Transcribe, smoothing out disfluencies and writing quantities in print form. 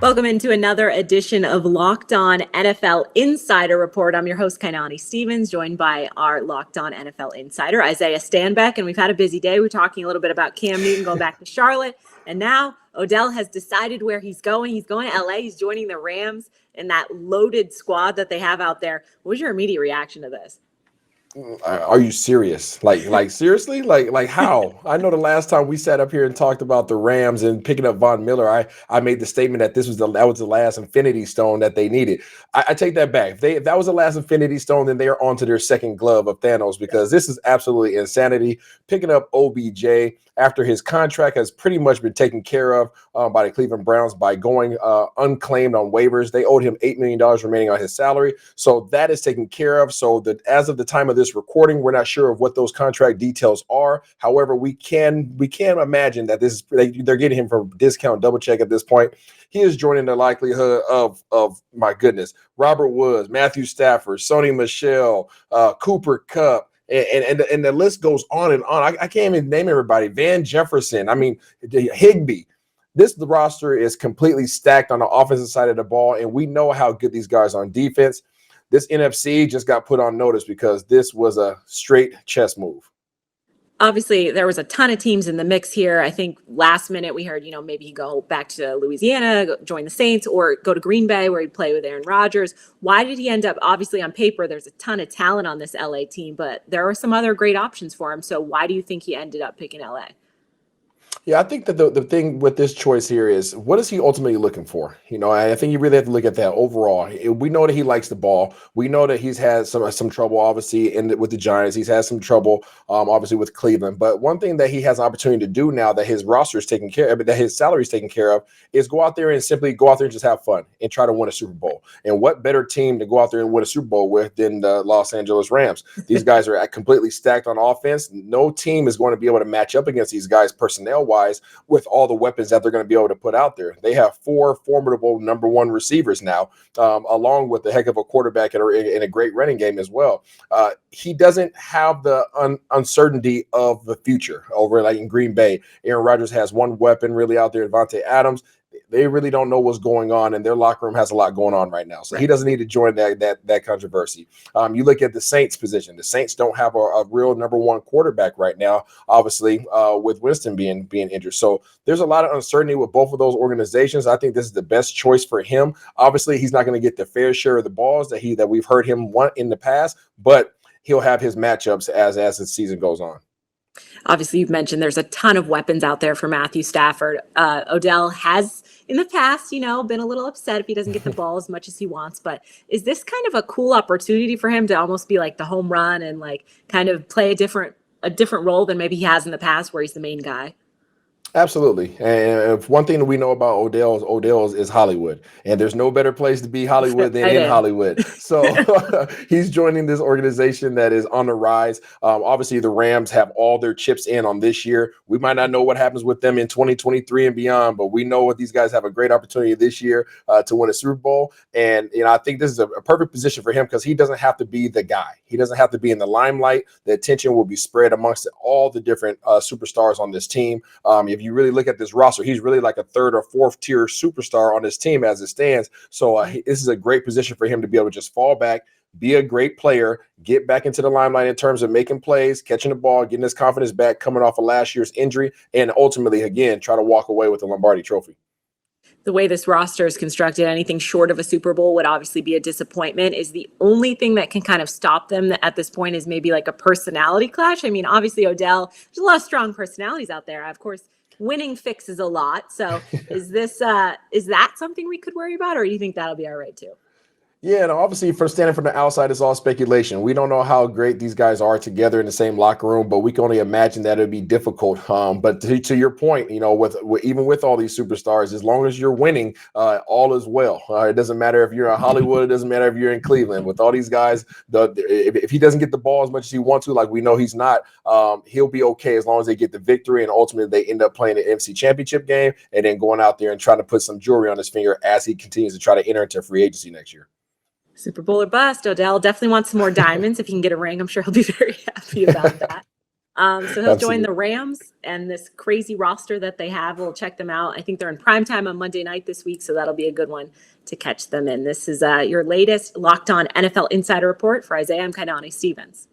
Welcome into another edition of Locked On NFL Insider Report. I'm your host, Kainani Stevens, joined by our Locked On NFL Insider, Isaiah Stanback. And we've had a busy day. We're talking a little bit about Cam Newton going back to Charlotte. And now Odell has decided where he's going. He's going to LA. He's joining the Rams in that loaded squad that they have out there. What was your immediate reaction to this? Are you serious? Like seriously? Like how? I know the last time we sat up here and talked about the Rams and picking up Von Miller, I made the statement that that was the last Infinity Stone that they needed. I take that back. If that was the last Infinity Stone, then they are on to their second glove of Thanos, because this is absolutely insanity. Picking up OBJ after his contract has pretty much been taken care of by the Cleveland Browns by going unclaimed on waivers. They owed him $8 million remaining on his salary, so that is taken care of. So that as of the time of this recording, we're not sure of what those contract details are. However, we can imagine that they're getting him for discount double check at this point. He is joining the likelihood of my goodness, Robert Woods, Matthew Stafford, Sony Michel, Cooper Kupp. And the list goes on and on. I can't even name everybody. Van Jefferson. I mean, Higbee. The roster is completely stacked on the offensive side of the ball, and we know how good these guys are on defense. This NFC just got put on notice because this was a straight chess move. Obviously, there was a ton of teams in the mix here. I think last minute we heard, maybe he'd go back to Louisiana, join the Saints, or go to Green Bay where he'd play with Aaron Rodgers. Why did he end up? Obviously, on paper, there's a ton of talent on this LA team, but there are some other great options for him. So why do you think he ended up picking LA? Yeah, I think that the thing with this choice here is, what is he ultimately looking for? I think you really have to look at that overall. We know that he likes the ball. We know that he's had some trouble, obviously, with the Giants. He's had some trouble, obviously, with Cleveland. But one thing that he has an opportunity to do now that his roster is taken care of, that his salary is taken care of, is go out there and just have fun and try to win a Super Bowl. And what better team to go out there and win a Super Bowl with than the Los Angeles Rams? These guys are completely stacked on offense. No team is going to be able to match up against these guys personnel-wise with all the weapons that they're going to be able to put out there. They have 4 formidable number 1 receivers now, along with a heck of a quarterback and a great running game as well. He doesn't have the uncertainty of the future over like in Green Bay. Aaron Rodgers has one weapon really out there, Devontae Adams. They really don't know what's going on, and their locker room has a lot going on right now. So He doesn't need to join that controversy. You look at the Saints position. The Saints don't have a real number 1 quarterback right now, obviously, with Winston being injured. So there's a lot of uncertainty with both of those organizations. I think this is the best choice for him. Obviously, he's not going to get the fair share of the balls that we've heard him want in the past, but he'll have his matchups as the season goes on. Obviously, you've mentioned there's a ton of weapons out there for Matthew Stafford. Odell has, in the past, been a little upset if he doesn't get the ball as much as he wants. But is this kind of a cool opportunity for him to almost be like the home run and like kind of play a different role than maybe he has in the past, where he's the main guy? Absolutely. And if one thing that we know about Odell is Hollywood, and there's no better place to be Hollywood than in Hollywood. So he's joining this organization that is on the rise. Obviously, the Rams have all their chips in on this year. We might not know what happens with them in 2023 and beyond, but we know what these guys have a great opportunity this year to win a Super Bowl. And I think this is a perfect position for him because he doesn't have to be the guy. He doesn't have to be in the limelight. The attention will be spread amongst all the different superstars on this team. If you really look at this roster, he's really like a 3rd or 4th tier superstar on this team as it stands. So this is a great position for him to be able to just fall back, be a great player, get back into the limelight in terms of making plays, catching the ball, getting his confidence back, coming off of last year's injury, and ultimately, again, try to walk away with the Lombardi Trophy. The way this roster is constructed, anything short of a Super Bowl would obviously be a disappointment. Is the only thing that can kind of stop them at this point is maybe like a personality clash. I mean, obviously Odell, there's a lot of strong personalities out there. Of course, winning fixes a lot. So is that something we could worry about, or do you think that'll be all right too? Yeah, and obviously, for standing from the outside, it's all speculation. We don't know how great these guys are together in the same locker room, but we can only imagine that it'd be difficult. But to your point, with even with all these superstars, as long as you're winning, all is well. It doesn't matter if you're in Hollywood. It doesn't matter if you're in Cleveland. With all these guys, if he doesn't get the ball as much as he wants to, like we know he's not, he'll be okay as long as they get the victory, and ultimately they end up playing the NFC Championship game and then going out there and trying to put some jewelry on his finger as he continues to try to enter into free agency next year. Super Bowl or bust. Odell definitely wants some more diamonds. If he can get a ring, I'm sure he'll be very happy about that. So he'll join Absolutely. the Rams and this crazy roster that they have. We'll check them out. I think they're in primetime on Monday night this week, so that'll be a good one to catch them in. This is your latest Locked On NFL Insider Report. For Isaiah, I'm Kainani Stevens.